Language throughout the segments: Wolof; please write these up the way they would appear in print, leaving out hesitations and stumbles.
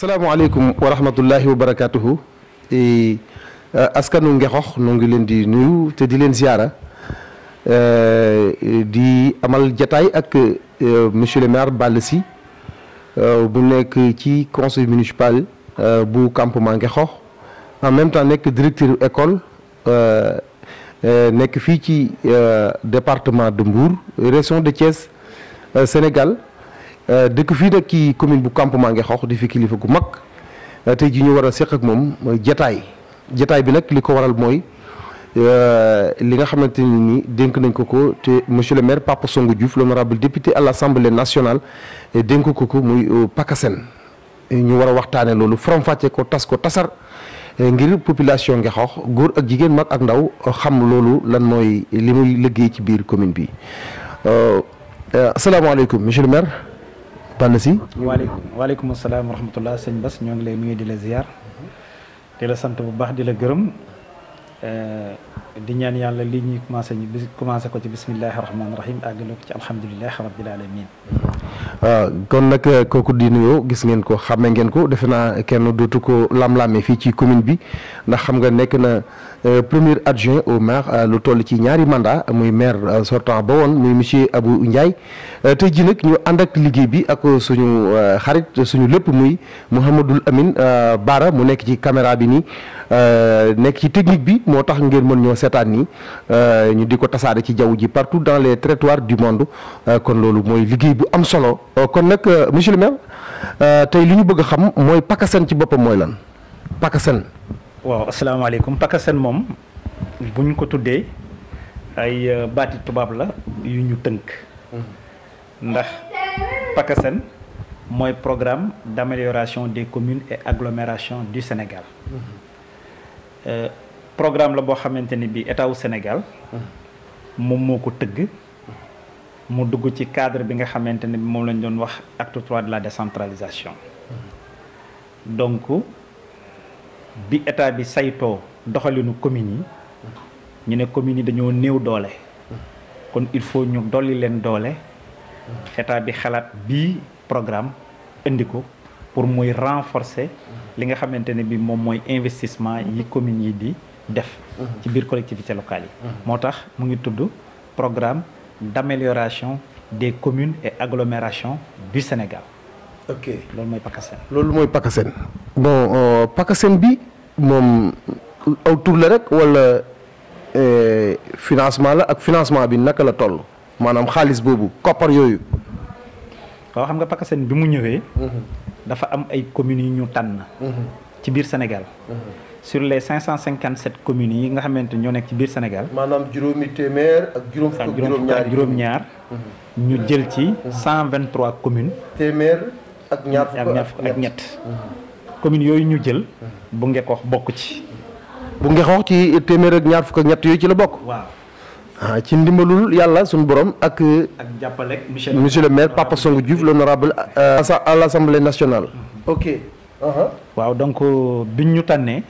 asalaamaaleykum wa rahmatullahi wa barakatuhu askanu Ngexox nu ngi leen di nuyu te di leen ziara di amal jataay ak monsieur le maire Balla Sy bu nekk ci conseil municipal bu campement Ngexox en même temps nekk directeur école nekk fii ci département de Mbour région de Thiès Sénégal dëkk fii nag ci commune bu campement Ngexox di fi kilifa gu mag tey ji ñu war a seq ak moom jataay bi nag li ko waral mooy li nga xamante ni dénk nañ ko te monsieur le maire Papa Songo Diouf l'honorable député à l'Assemblée nationale dénk ko muy PACASEN ñu war a waxtaane loolu faram-fàcce ko tas ko tasar ngir population Ngexox góor ak jigéen mag ak ndaw xam loolu lan mooy li muy liggéey ci biir commune bi asalaamaaleykum monsieur le maire Balla Sy. waaleykum salaam wa rahmatullah sëñ Bass ñoo ngi lay nuyu di la ziar di la sant bu baax di la gërëm di ñaan yàlla lii ñuy commencé ko ci bismillahi rahmaani rahim àggale ko ci alhamdulilahi rabbil alamin kon nag kooku di nuyoo gis ngeen ko xàmme ngeen ko defe naa kenn dootu ko lam-laamee fii ci commune bi ndax xam nga nekk na premier adjoint au maire lu toll ci ñaari mandat muy maire sortant ba woon muy monsieur Abou Ndiaye tey ji nag ñu ànd ak liggéey bi ak suñu xarit suñu lépp muy Mouhamadul Amine Bara mu nekk ci caméra bi nii nekk ci technique bi moo tax ngeen mën ñoo seetaan nii ñu di ko tasaare ci jaww ji partout dans les territoires du monde kon loolu mooy liggéey bu am solo kon nag monsieur le maire tey li ñu bëgg a xam mooy PACASEN ci boppam mooy lan PACASEN. waaw asalaamaaleykum PACASEN moom buñ ko tuddee ay baati tubaab la yu ñu tënk ndax PACASEN mooy programme d'amélioration des communes et agglomérations du Sénégal programme la boo xamante ni bi état wu Sénégal moom moo ko tëgg mu dugg ci cadre bi nga xamante ne bi moom lañ doon wax acte 3 de la décentralisation donc bi état bi saytoo doxalinu communes yi ñu ne communes yi dañoo néew doole kon il faut ñu dolli leen doole état bi xalaat bii programme indi ko pour muy renforcer li nga xamante ne bi moom mooy investissement yi communes yi di def ci biir collectivités locales yi moo tax mu ngi tudd programme d'amélioration des communes et agglomérations du Sénégal. ok loolu mooy PACASEN. loolu mooy PACASEN bon PACASEN bi moom aw tur la rek wala financement la ak financement bi naka la toll maanaam xaalis boobu koppar yooyu. waaw xam nga PACASEN bi mu ñëwee. dafa am ay communes yu ñu tànn. ci biir Sénégal. sur les 557 communes yi nga xamante ñoo nekk ci biir Sénégal. maanaam juróomi téeméer ak juróom-ñaar ñu jël ci 123 communes. téeméer ak ñaar fukk ak ñett. communes yooyu ñu jël. bu Ngexox bokk ci. bu Ngexox ci téeméer ak ñaar fukk ak ñett yooyu ci la bokk. waaw. ci ndimbalul yàlla suñu borom ak jàppale monsieur le maire Papa Songo Diouf l'honorable à l'Assemblée nationale. ok. waaw donc biñ ñu tànnee.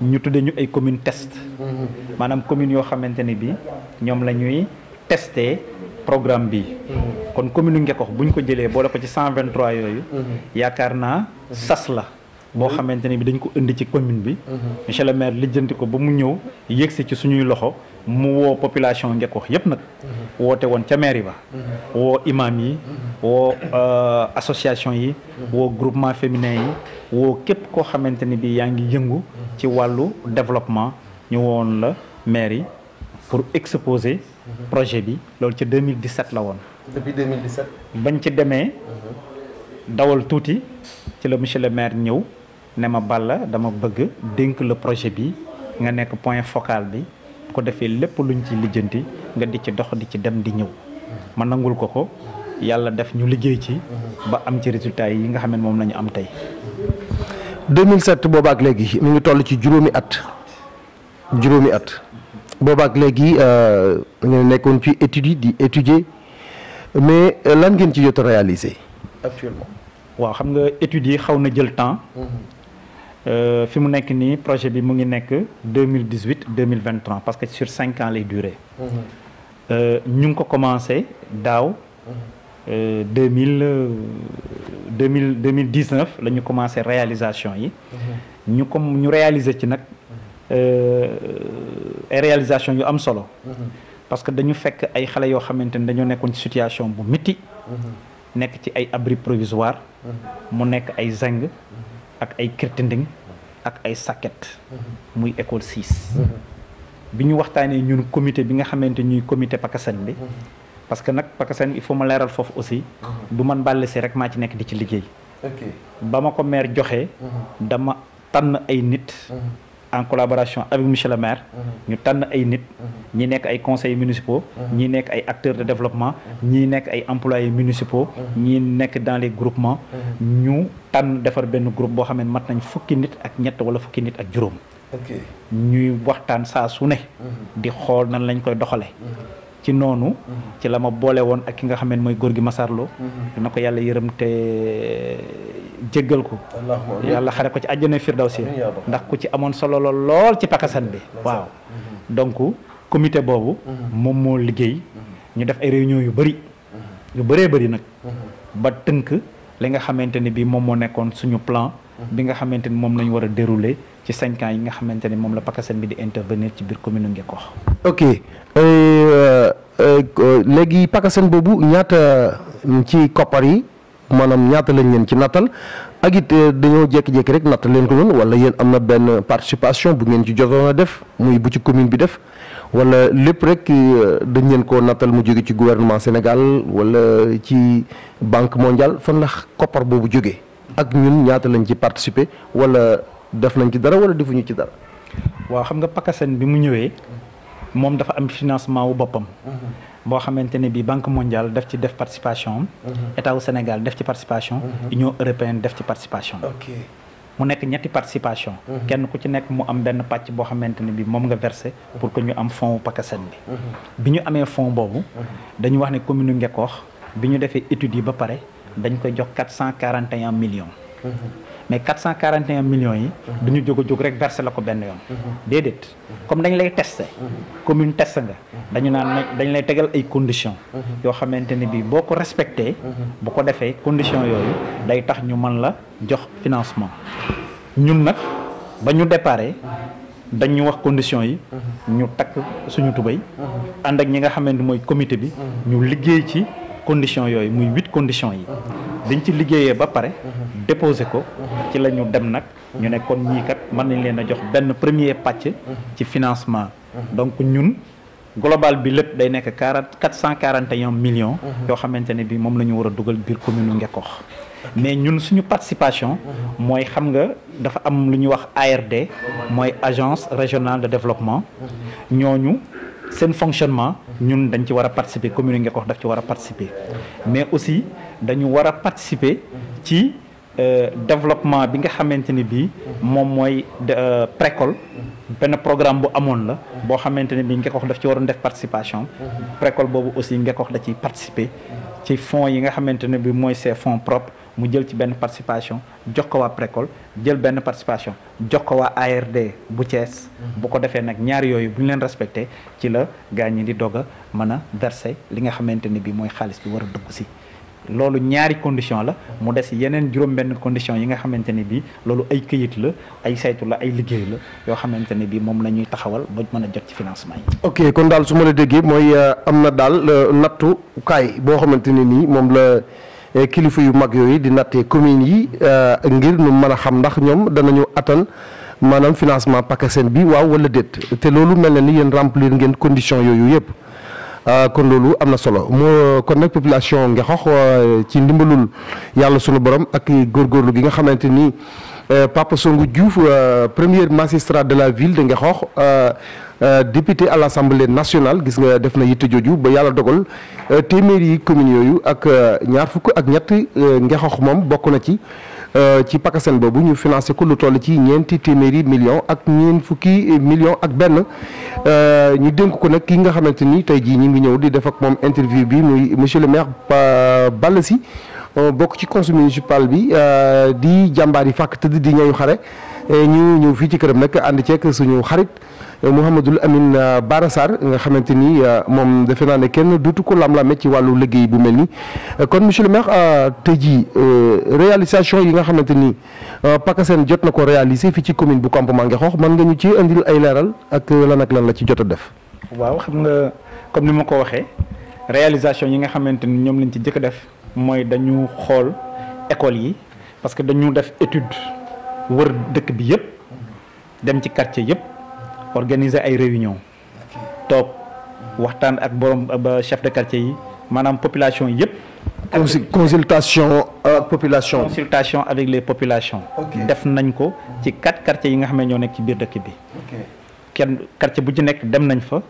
ñu tuddee ñu ay communes test. maanaam communes yoo xamante ne bi ñoom la ñuy tester programme bi. kon commune Ngexox buñ ko jëlee boole ko ci 123 yooyu. yaakaar naa sas la. boo xamante ne bi dañ ko indi ci commune bi. monsieur le maire lijjanti ko ba mu ñëw yëgsi ci suñuy loxo mu woo population Ngexox yépp nag. woote woon ca mairie ba. woo imam yi. woo association yi. woo groupement féminin yi. woo képp koo xamante ni bi yaa ngi yëngu ci wàllu développement ñu woon la maire yi pour exposer projet bi loolu ci 2017 la woon. depuis 2017. bañ ci demee dawal tuuti ci la monsieur le maire ñëw ne ma Balla dama bëgg dénk le projet bi nga nekk point focal bi bu ko defee lépp luñ ci lijjanti nga di ci dox di ci dem di ñëw ma nangul ko yàlla def ñu liggéey ci ba am ci résultats yi nga xam ne moom la ñu am tey. 2007 boobaak léegi mu ngi toll ci juróomi at boobaak léegi ngeen nekkoon ci études yi di étudier mais lan ngeen ci jot a réaliser actuellement. waaw xam nga études yi xaw na jël temps. fi mu nekk nii projet bi mu ngi nekk 2018-2023 parce que sur 5 ans lay durer. ñu ngi ko commencé daaw. 2019 la ñu commencé réalisation yi. ñu réaliser ci nag ay réalisation yu am solo. parce que dañu fekk ay xale yoo xamante ni dañoo nekkoon ci situation bu métti. nekk ci ay abri provisoire. mu nekk ay zinc ak ay kirtinding ak ay saket. muy école 6. bi ñu waxtaanee ñun comité bi nga xamante ñuy comité PACASEN bi. parce que nag PACASEN il faut ma leeral foofu aussi. du man Balla Sy rek maa ci nekk di ci liggéey. ba ma ko maire joxe. dama tànn ay nit. en collaboration avec monsieur le maire. ñu tànn ay nit. ñi nekk ay conseillers municipaux. ñi nekk ay acteurs de développement. ñi nekk ay employés municipaux. ñi nekk dans les groupements. ñu tànn defar benn groupe boo xam ne mat nañ fukki nit ak ñett wala fukki nit ak juróom. ñuy waxtaan saa su ne. di xool nan lañ koy doxale ci noonu. ci la ma boole woon ak ki nga xam ne mooy góor gi Massar Lo. na ko yàlla yërëm te jéggal ko. yàlla xare ko ci àjjana firdawsi ndax ku ci amoon solo lool ci PACASEN bi. waaw donc comité boobu. moom moo liggéey. ñu def ay réunion yu bëri. yu bëree bëri nag. ba tënk li nga xamante ni bii moom moo nekkoon suñu plan. bi nga xamante ni moom lañu war a dérouler ci 5 ans yi nga xamante ni moom la PACASEN bi di intervenir ci biir commune Ngekoox. ok léegi PACASEN boobu ñaata ci koppar yi maanaam ñaata lañ leen ci nattal ak it dañoo jékki-jékki rek nattal leen ko noonu wala yéen am na benn participation bu ngeen ci jotoon a def muy bu ci commune bi def wala lépp rek dañ leen ko nattal mu jóge ci gouvernement Sénégal wala ci banque mondiale fan la koppar boobu jógee ak ñun ñaata lañ ci participer wala def nañ ci dara wala defuñu ci dara. waaw xam nga PACASEN bi mu ñëwee moom dafa am financement wu boppam. boo xamante ne bii banque mondiale def ci def participation. état wu Sénégal def ci participation. union européenne def ci participation. mu nekk ñetti participation. kenn ku ci nekk mu am benn pàcc boo xamante ne bii moom nga versé. pour que ñu am fonds PACASEN bi. bi ñu amee fonds boobu. dañu wax ne commune Ngekoox bi ñu defee études yi ba pare dañ koy jox 441 millions. mais 441 millions yi. du ñu jóg a jóg rek versé la ko benn yoon. déedéet comme dañ lay testé. commune testé nga. dañu naan dañ lay tegal ay conditions. yoo xamante ne bii boo ko respecté. bu ko defee conditions yooyu day tax ñu mën la jox financement. ñun nag ba ñu déparé dañ ñu wax conditions yi. ñu takk suñu tubéy. ànd ak ñi nga xamante mooy comité bi. ñu liggéey ci conditions yooyu muy 8 conditions yi. dañ ci liggéeyee ba pare. déposé ko. ci la ñu dem nag. ñu ne kon ñii kat mën nañ leen a jox benn premier pàcc. ci financement. donc ñun global bi lépp day nekk 441 millions. yoo xamante ne bi moom la ñu war a dugal biir commune Ngekoox. mais ñun suñu participation. mooy xam nga dafa am lu ñuy wax ARD. mooy agence régionale de développement. ñooñu seen fonctionnement. ñun dañ ci war a participer commune Ngekoox daf ci war a participer. mais aussi dañu war a participer ci développement bi nga xamante ni bii moom mooy précole benn programme bu amoon la boo xamante ne bii Ngekoox daf ci waroon def participation. précole boobu aussi Ngekoox da ciy participer ci fonds yi nga xamante ne bii mooy ses fonds propres mu jël ci benn participation jox ko waa précole jël benn participation jox ko waa ARD bu Thiès. bu ko defee nag ñaar yooyu bu ñu leen respecté ci la gaañ ñi di dog a mën a verser li nga xamante ne bii mooy xaalis bi war a dugg si. loolu ñaari condition la mu des yeneen juróom-benn condition yi nga xamante ne bii loolu ay këyit la ay saytu la ay liggéey la yoo xamante ne bii moom la ñuy taxawal ba mën a jot ci financement yi. ok kon daal su ma la déggee mooy am na daal nattukaay boo xamante ne nii moom la kilifa yu mag yooyu di nattee communes yi ngir ñu mën a xam ndax ñoom danañu attan maanaam financement PACASEN bi waaw wala déet te loolu mel na ni yéen remplir ngeen condition yooyu yëpp. kon loolu am na solo moo kon nag population Ngekoox ci ndimbalul yàlla sunu borom ak góorgóorlu gi nga xamante ni Papa Songo Diouf premier magistrat de la ville de Ngekoox député à l'Assemblée nationale gis nga def na yitte jooju ba yàlla dogal téeméeri communes yooyu ak ñaar fukk ak ñett Ngekoox moom bokk na ci PACASEN boobu ñu financé ko lu toll ci ñeenti téeméeri millions ak ñeent fukki millions ak benn ñu dénk ko nag ki nga xamante ni tey jii ñu ngi ñëw di def ak moom interview bi muy monsieur le maire Balla Sy bokk ci conseil municipal bi di jàmbaar yi fàkk tëdd di ñayu xare ñu ñëw fii ci këram nag ànd ceeg suñu xarit Mouhamadou Amine Bara Sarr nga xamante ni moom defe naa ne kenn duutu ko lam-lame ci wàllu liggéey bu mel ni kon monsieur le maire tey jii réalisation yi nga xamante ni PACASEN jot na ko réaliser fii ci commune bu Campement Ngexoox mën nga ñu ci indil ay leeral ak lan la ci jot a def. waaw xam nga comme ni ma ko waxee réalisation yi nga xamante ni ñoom lañ ci jëkk a def mooy dañu xool école yi parce que dañu def étude wër dëkk bi yëpp dem ci quartier yëpp organiser ay réunion toog waxtaan ak borom ba chef de quartier yi maanaam population yëpp. consultation avec les populations. def nañ ko ci 4 quartiers yi nga xam ne ñoo nekk ci biir dëkk bi. kenn quartier bu ci nekk dem nañ fa.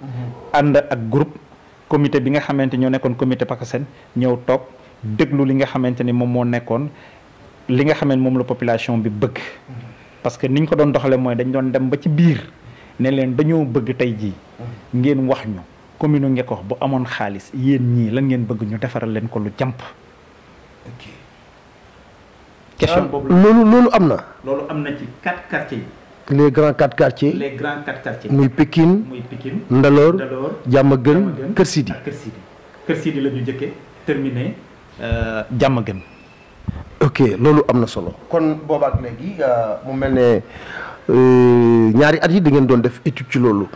ànd ak groupe comité bi nga xamante ñoo nekkoon comité PACASEN ñëw toog déglu li nga xamante ni moom moo nekkoon li nga xamante moom la population bi bëgg. parce que niñ ko doon doxale mooy dañ doon dem ba ci biir ne leen dañoo bëgg tey jii ngeen wax ñu commune Ngexoox bu amoon xaalis yéen ñii lan ngeen bëgg ñu defaral leen ko lu jàmp. question boobu loolu am na. loolu am na ci 4 quartiers yi. les grands 4 quartiers. muy Pikine. Ndaloor Diamaguène Kër Sidi. Kër Sidi la ñu jëkkee terminé Diamaguène. ok loolu am na solo kon boobaak léegi mu mel ne ñaari at yi da ngeen doon def étude ci loolu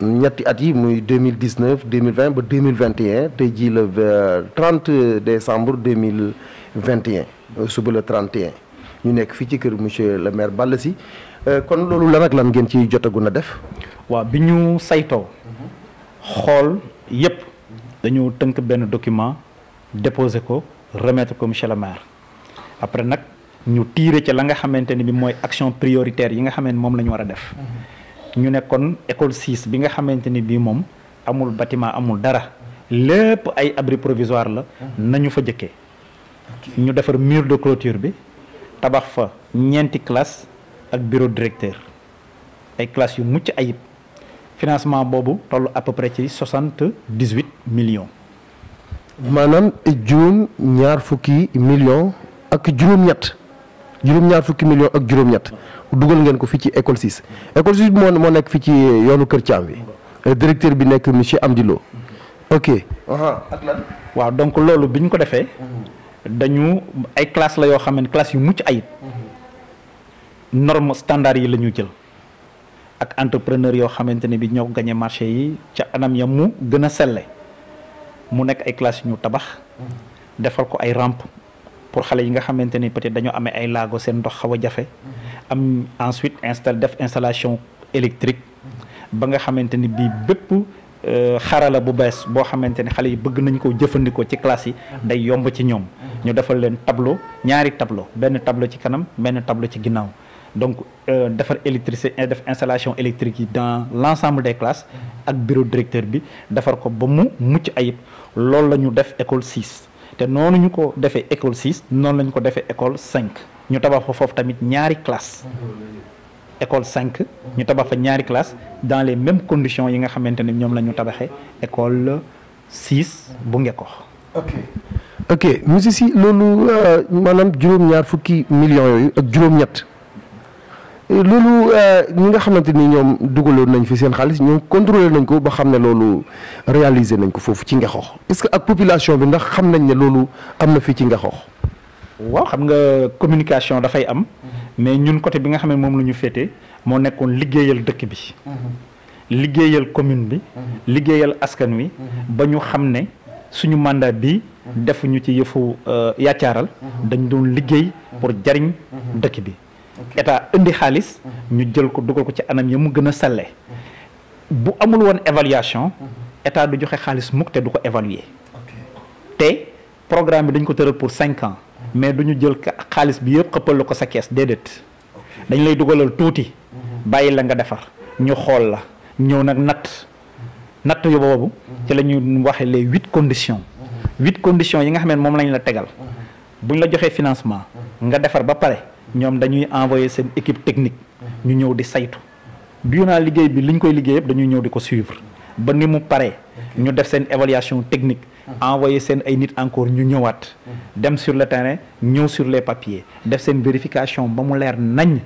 ñetti at yi muy 2019 2020 ba 2021 tey jii le 30 décembre 2021 suba le 31 ñu nekk fii ci kër monsieur le maire Balla Sy kon loolu lan ak lan ngeen ci jotagun a def. waaw bi ñu saytoo xool yépp dañu tënk benn document déposé ko remettre ko monsieur le maire. après nag ñu tiire ci la nga xamante ni bi mooy action prioritaire yi nga xamante ni moom la ñu war a def ñu nekkoon école 6 bi nga xamante ni bii moom amul bâtiment amul dara lépp ay abri provisoire la nañu fa jëkkee ñu defar mur de clôture bi tabax fa 4 classe ak bureau directeur ay classes yu mucc ayib financement boobu toll à peu près ci 78 millions. maanaam juróom-ñaar fukki millions. ak juróom-ñaar fukki millions ak juróom-ñett dugal ngeen ko fii ci école 6 école 6 bi moo nekk fii ci yoonu Kër Thiam bi directeur bi nekk monsieur Amdi Lo. ok. ak lan. waaw donc loolu bi ñu ko defee dañu ay classe la yoo xam ne classe yu mucc ayib norme standard yi la ñu jël ak entrepreneur yoo xamante ne bi ñoo gagné marché yi ca anam ya mu gën a selle mu nekk ay classe yu ñu tabax defal ko ay rampe pour xale yi nga xamante ni peut-être dañoo amee ay laago seen ndox xaw a jafe am ensuite def installation électrique ba nga xamante ni bii bépp xarala bu bees boo xamante ni xale yi bëgg nañ koo jëfandikoo ci classe yi day yomb ci ñoom ñu defal leen tableau ñaari tableau benn tableau ci kanam benn tableau ci ginnaaw donc defar électricité def installation électrique yi dans l'ensemble des classes ak bureau directeur bi defar ko ba mu mucc ayib loolu la ñu def école 6 te noonu ñu ko defee école 6 noonu la ñu ko defee école 5 ñu tabax fa foofu tamit ñaari classe école 5 ñu tabax fa ñaari classe dans les mêmes conditions yi nga xamante ne ñoom la ñu tabaxee école 6 bu Ngexoox. ok monsieur Sy loolu maanaam juróom-ñaar fukki millions yooyu ak juróom-ñett loolu ñi nga xamante ni ñoom dugaloon nañ fi seen xaalis ñoom contrôlé nañ ko ba xam ne loolu réalisé nañ ko foofu ci Ngexoox est-ce que ak population bi ndax xam nañ ne loolu am na fii ci Ngexoox. waaw xam nga communication dafay am mais ñun côté bi nga xam ne moom la ñu féete moo nekkoon liggéeyal dëkk bi liggéeyal commune bi liggéeyal askan wi ba ñu xam ne suñu mandat bi defuñu ci yëfu yaccaaral dañ doon liggéey pour jariñ dëkk bi état indi xaalis ñu jël ko dugal ko ci anam yi mu gën a selle bu amul woon évaluation état du joxe xaalis mukk te du ko évaluer te programme bi dañ ko tëral pour 5 ans mais du ñu jël xaalis bi yëpp xëppal la ko sa kees déedéet dañ lay dugalal tuuti bàyyi la nga defar ñu xool la ñëw nag natt yu boobu ci la ñu waxee les 8 conditions 8 conditions yi nga xam ne moom lañ la tegal buñ la joxee financement nga defar ba pare ñoom dañuy envoyer seen équipe technique ñu ñëw di saytu durant liggéey bi liñ koy liggéey yëpp dañuy ñëw di ko suivre ba ni mu paree ñu def seen évaluation technique envoyer seen ay nit encore ñu ñëwaat dem sur le terrain ñëw sur les papiers def seen vérification ba mu leer nañ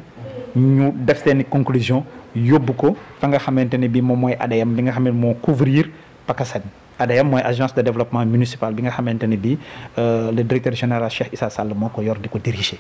ñu def seen conclusion yóbbu ko fa nga xamante ne bi moom mooy ADM bi nga xam ne moo couvrir PACASEN. ADM mooy agence de développement municipal bi nga xamante ne bi le directeur général Cheikh Issa Sall moo ko yor di ko diriger.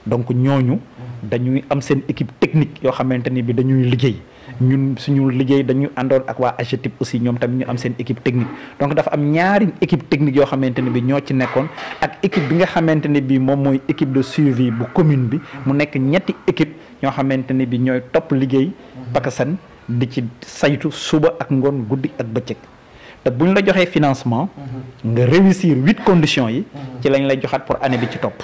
donc ñooñu dañuy am seen équipe technique yoo xamante ni bi dañuy liggéey ñun suñu liggéey dañu àndoon ak waa AGETIP aussi ñoom tamit ñu am seen équipe technique donc dafa am ñaari équipe technique yoo xamante ne bi ñoo ci nekkoon ak équipe bi nga xamante ne bi moom mooy équipe de suivi bu commune bi mu nekk ñetti équipe ñoo xamante ne bi ñooy topp liggéey PACASEN di ci saytu suba ak ngoon guddi ak bëccëg te buñ la joxee financement nga réussir 8 conditions yi ci lañ lay joxaat pour année bi ci topp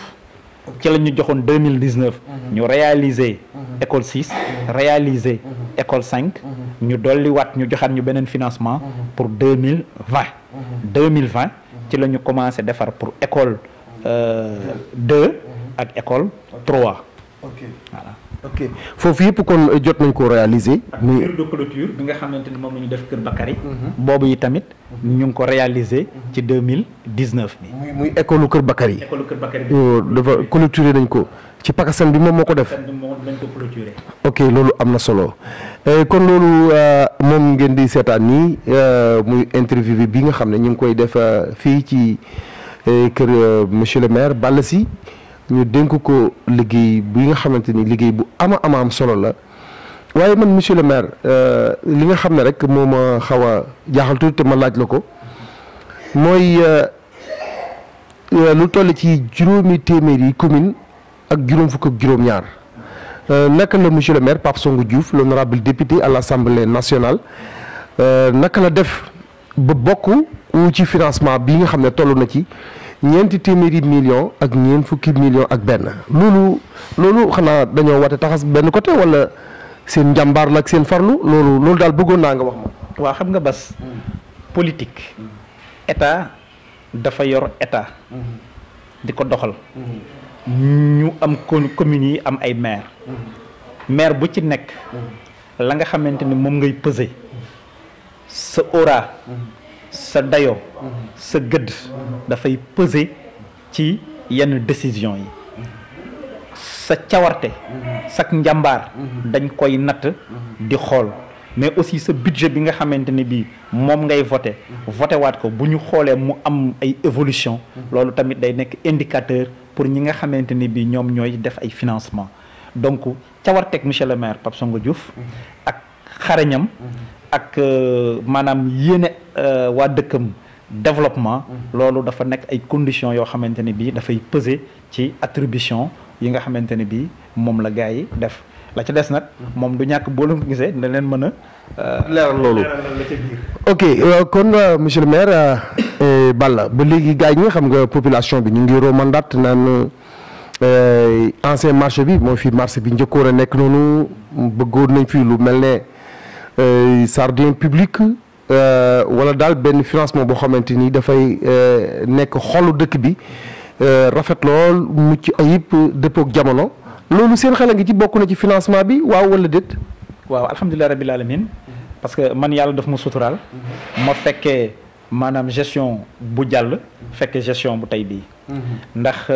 ci la ñu joxoon 2019 ñu réaliser école 6 réaliser école 5 ñu dolli waat ñu joxaat ñu beneen financement pour 2020 ci la ñu commencé defar pour école 2 ak école 3 voilà. ok foofu yëpp kon jot nañ ko réaliser. muy mur de clôture bi nga xamante ni moom la ñu def Kër Bakary. boobu yi tamit ñu ngi ko réaliser ci 2019 bi. muy école Kër Bakary. école Kër Bakary bi dafa clôturer nañ ko ci PACASEN bi moom moo ko def. dañ ko clôturer. ok loolu am na solo kon loolu moom ngeen di seetaan nii muy interview bi nga xam ne ñu ngi koy def fii ci kër monsieur le maire Balla Sy ñu dénk ko liggéey bi nga xamante ni liggéey bu ama am solo la waaye man monsieur le maire li nga xam ne rek moo ma xaw a jaaxal tuuti te ma laaj la ko mooy lu toll ci juróomi téeméeri commune ak juróom fukk ak juróom-ñaar naka la monsieur le maire Pape Songo Diouf l'honorable député à l'Assemblée nationale naka la def ba bokk ci financement bi nga xam ne toll na ci ñeenti téeméeri millions ak ñeent fukki millions ak benn loolu xanaa dañoo wate taxas benn côté wala seen njàmbaar la ak seen farlu loolu daal bëggoon naa nga wax ma. waaw xam nga bas politique état dafa yor état di ko doxal ñu am communes yi am ay maire bu ci nekk la nga xamante ni moom ngay peser sa aura sa dayo sa gëdd dafay peser ci yenn décision yi sa cawarte sa njàmbaar dañ koy natt di xool mais aussi sa budget bi nga xamante ne bii moom ngay voté waat ko bu ñu xoolee mu am ay évolution loolu tamit day nekk indicateur pour ñi nga xamante ne bii ñoom ñooy def ay financement donc cawarteeg monsieur le maire Pape Songo Diouf ak xarañam ak maanaam yéene waa dëkkam développement loolu dafa nekk ay conditions yoo xamante ne bii dafay peser ci attribution yi nga xamante ne bii moom la gars yi def la ca des nag moom du ñàkk boo leen ko gisee da leen mën a leeral loolu la ca biir. ok kon monsieur le maire Balla ba léegi gars yi nga xam nga population bi ñu ngi romandat naan ancien marché bi mooy fii marché bi njëkkoon a nekk noonu bëggoon nañ fii lu mel ne jardin public wala daal benn financement boo xamante ni dafay nekk xolu dëkk bi rafet lool mucc ayib dëppook jamono loolu seen xel a ngi ci bokk na ci financement bi waaw wala déet. waaw alhamdulilah rabbil alamin parce que man yàlla daf ma suturaal ma fekkee maanaam gestion bu jàll fekkee gestion bu tey bii ndax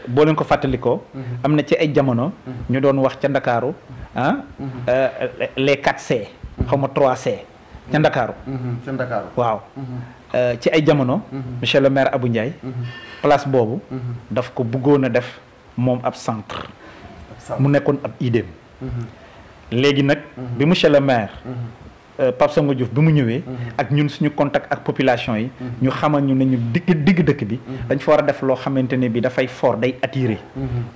boo leen ko fàttalikoo am na ci ay jamono ñu doon wax ca Ndakaaru les 4C xaw ma 3C ca Ndakaaru waaw ci ay jamono monsieur le maire Abou Ndiaye place boobu daf ko bëggoon a def moom ab centre mu nekkoon ab idéem léegi nag bi monsieur le maire Pape Songo Diouf bi mu ñëwee ak ñun suñu contact ak population yi ñu xamal ñu ne ñu digg dëkk bi dañ fa war a def loo xamante ne bi dafay fort day attirer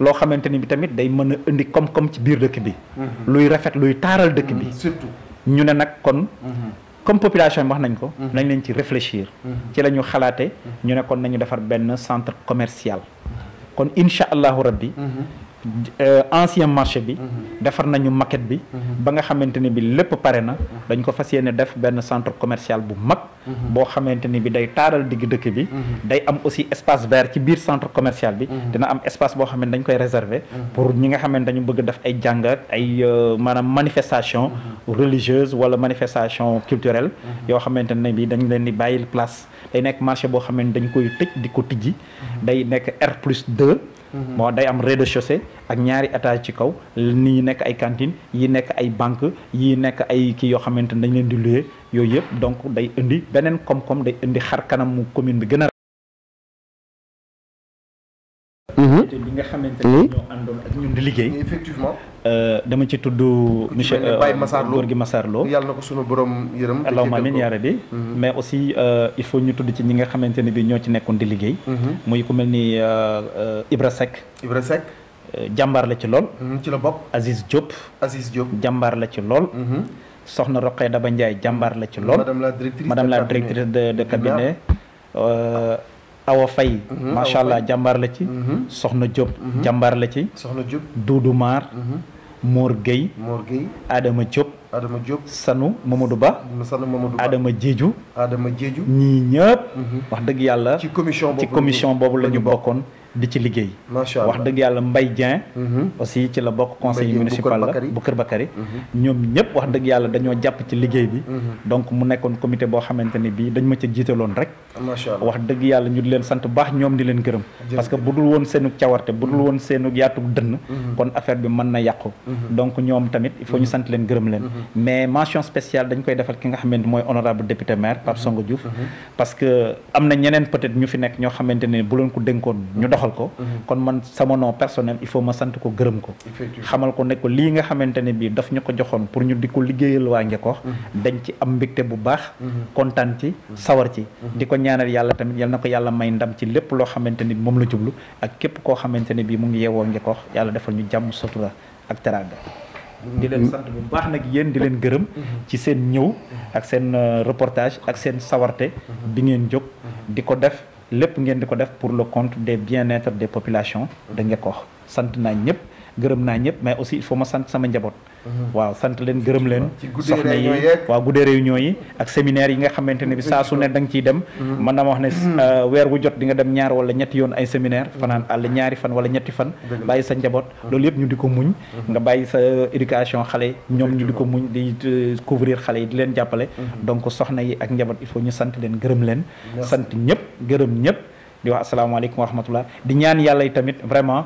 loo xamante ne bi tamit day mën a indi koom-koom ci biir dëkk bi luy rafet luy taaral dëkk bi surtout ñu ne nag kon comme population bi wax nañ ko nañ leen ci réfléchir ci la ñu xalaate ñu ne kon nañu defar benn centre commercial kon incha allahu rabbi ancien marché bi defar nañu maquette bi ba nga xamante ne bi lépp pare na dañ ko fas yéene def benn centre commercial bu mag boo xamante ni bi day taaral digg dëkk bi day am aussi espace vert ci biir centre commercial bi dina am espace boo xam ne dañ koy réserver pour ñi nga xamante dañu bëgg def ay jàngat ay maanaam manifestation religieuse wala manifestation culturelle yoo xamante ne bi dañ leen di bàyyil place day nekk marché boo xam ne dañ koy tëj di ko tijji day nekk R+2 moo day am rez-de-chaussée ak ñaari étage ci kaw nii nekk ay cantine yi nekk ay banque yi nekk ay kii yoo xamante ne dañ leen di louer yooyu yëpp donc day indi beneen koom-koom day indi xar kanamu commune bi gën a te li nga xamante ne ñoo àndoon ak ñun di liggéey effectivement dama ci tudd monsieur Gorgui Massar Lo yàlla na ko sunu borom yërëm allahumma amiin yaa rabbi mais aussi il faut ñu tudd ci ñi nga xamante ne bi ñoo ci nekkoon di liggéey muy ku mel ni Ibra Seck jàmbaar la ci lool ci la bokk Aziz Diop jàmbaar la ci lool soxna Roqee Daba Ndiaye jàmbaar la ci lool madame la directrice de cabinet Awa Faye macha allah jàmbaar la ci soxna Diop jàmbaar la ci Doudou Mar Mor Gueye Adama Diop Sanu Mamadou Ba Adama Diédhiou ñii ñëpp wax dëgg yàlla ci commission boobu la ñu bokkoon di ci liggéey wax dëgg yàlla Mbaye Dieng aussi ci la bokk conseil municipal la bu Kër Bakary ñoom ñëpp wax dëgg yàlla dañoo jàpp ci liggéey bi donc mu nekkoon comité boo xamante ne bii dañ ma ca jiitaloon rek wax dëgg yàlla ñu di leen sant baax ñoom di leen gërëm parce que bu dul woon seenu cawarte bu dul woon seenu yaatu dënn kon affaire bi mën na yàqu donc ñoom tamit il faut ñu sant leen gërëm leen mais mention spéciale dañ koy defal ki nga xamante mooy honorable député maire Pape Songo Diouf parce que am na ñeneen peut-être ñu fi nekk ñoo xamante ne bu leen ko dénkoon ñu doxal ko kon man sama nom personnel il faut ma sant ko gërëm ko xamal ko ne ko lii nga xamante ne bii daf ñu ko joxoon pour ñu di ko liggéeyal waa Ngekoox dañ ci am mbégte bu baax kontaan ci sawar ci di ko ñaanal yàlla tamit yal na ko yàlla may ndam ci lépp loo xamante ni moom la jublu ak képp koo xamante ne bii mu ngi yeewoo Ngekoox yàlla defal ñu jàmm sutura ak teraanga di leen sant bu baax nag yéen di leen gërëm ci seen ñëw ak seen reportage ak seen sawarte bi ngeen jóg di ko def lépp ngeen di ko def pour le compte des bien-être des populations de Ngekoox sant naa ñëpp gërëm naa ñëpp mais aussi il faut ma sant sama njaboot waaw sant leen gërëm leen soxna yi waaw guddee réunion yi ak séminaire yi nga xamante ne bi saa su ne da nga ciy dem man dama wax ne weer wu jot di nga dem ñaar wala ñetti yoon ay séminaire fanaan àll ñaari fan wala ñetti fan bàyyi sa njaboot loolu yëpp ñu di ko muñ nga bàyyi sa éducation xale ñoom ñu di ko muñ di couvrir xale yi di leen jàppale donc soxna yi ak njaboot il faut ñu sant leen gërëm leen sant ñëpp gërëm ñëpp di wax asalaamaaleykum wa rahmatullah di ñaan yàlla yi tamit vraiment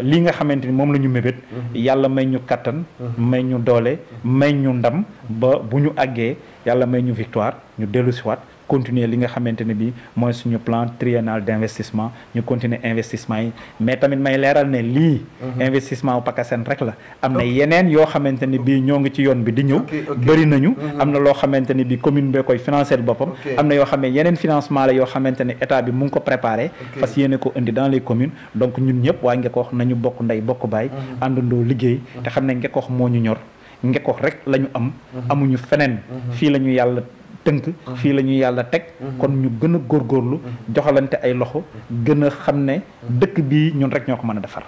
lii nga xamante ni moom la ñu mébét yàlla may ñu kattan may ñu doole may ñu ndam ba bu ñu àggee yàlla may ñu victoire ñu dellu si waat continuer li nga xamante ne bii mooy suñu plan triennal d'investissement ñu continuer investissement yi mais tamit may leeral ne lii investissement wu PACASEN rek la am na yeneen yoo xamante ne bii ñoo ngi ci yoon bi di ñëw bëri nañu am na loo xamante ne bii commune bee koy financer boppam am na yoo xam ne yeneen financement la yoo xamante ne état bi mu ngi ko préparé fas yéene ko indi dans les communes donc ñun ñëpp waa Ngekoox nañu bokk ndey bokk baay àndandoo liggéey te xam ne Ngekoox moo ñu ñor Ngekoox rek la ñu am amuñu feneen fii la ñu yàlla tënk fii la ñuy yàlla teg kon ñu gën a góorgóorlu joxalante ay loxo gën a xam ne dëkk bii ñun rek ñoo ko mën a defar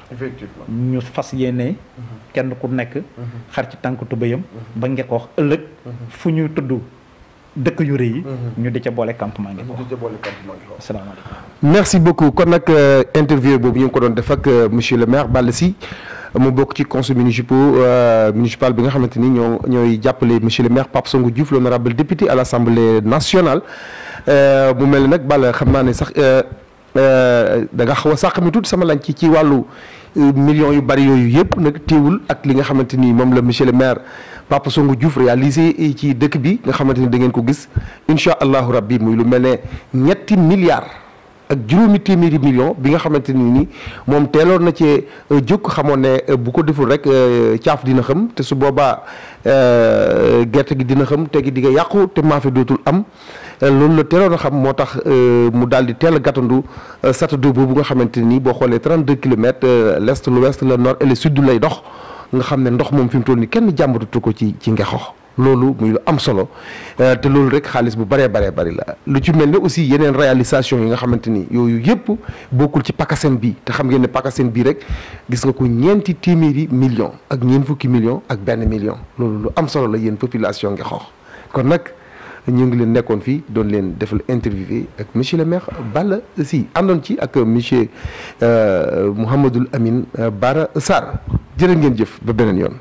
ñu fas yéene kenn ku nekk xar ci tànk tubéyam ba Ngekoox ëllëg fu ñu tudd dëkk yu rëy yi ñu di ca boole campement Ngekoox asalaamaaleykum merci beaucoup kon nag interview boobu ñu ngi ko doon def ak monsieur le maire Balla Sy mu bokk ci conseil municipal bi nga xamante ni ñooy jàppale monsieur le maire Pape Songo Diouf l'honorable député à l'Assemblée nationale mu mel ni nag Balla xam naa ne sax da nga xaw a sàq mi tuuti sama lañ ci wàllu millions yu bari yooyu yëpp nag teewul ak li nga xamante ni moom la monsieur le maire Pape Songo Diouf réalisé ci dëkk bi nga xamante ni da ngeen ko gis incha allahu rabbi muy lu mel ne ñetti milliards ak juróomi téeméeri million bi nga xamante ni moom teeloon na cee jóg xamoon ne bu ko deful rek caaf dina xam te su boobaa gerte gi dina xam te gi di nga yàqu te maafe dootul am loolu la teeloon a xam moo tax mu daal di teel a gàttandu satado boobu nga xamante ni boo xoolee 32 kilomètres l'est l'ouest le nord et le sud lay dox nga xam ne ndox moom fi mu toll nii kenn jàmbatatu ko ci Ngekoox loolu muy lu am solo te loolu rek xaalis bu bëree bari la lu ci mel ne aussi yeneen réalisation yi nga xamante ni yooyu yëpp bokkul ci PACASEN bi te xam ngeen ne PACASEN bii rek gis nga ko ñeenti téeméeri millions ak ñeent fukki millions ak benn million loolu lu am solo la yéen population Ngekoox kon nag ñu ngi leen nekkoon fii doon leen defal interview ak monsieur le maire Balla Sy àndoon ci ak monsieur Mouhamadoul Amine Bara Sarr jërë ngeen jëf ba beneen yoon.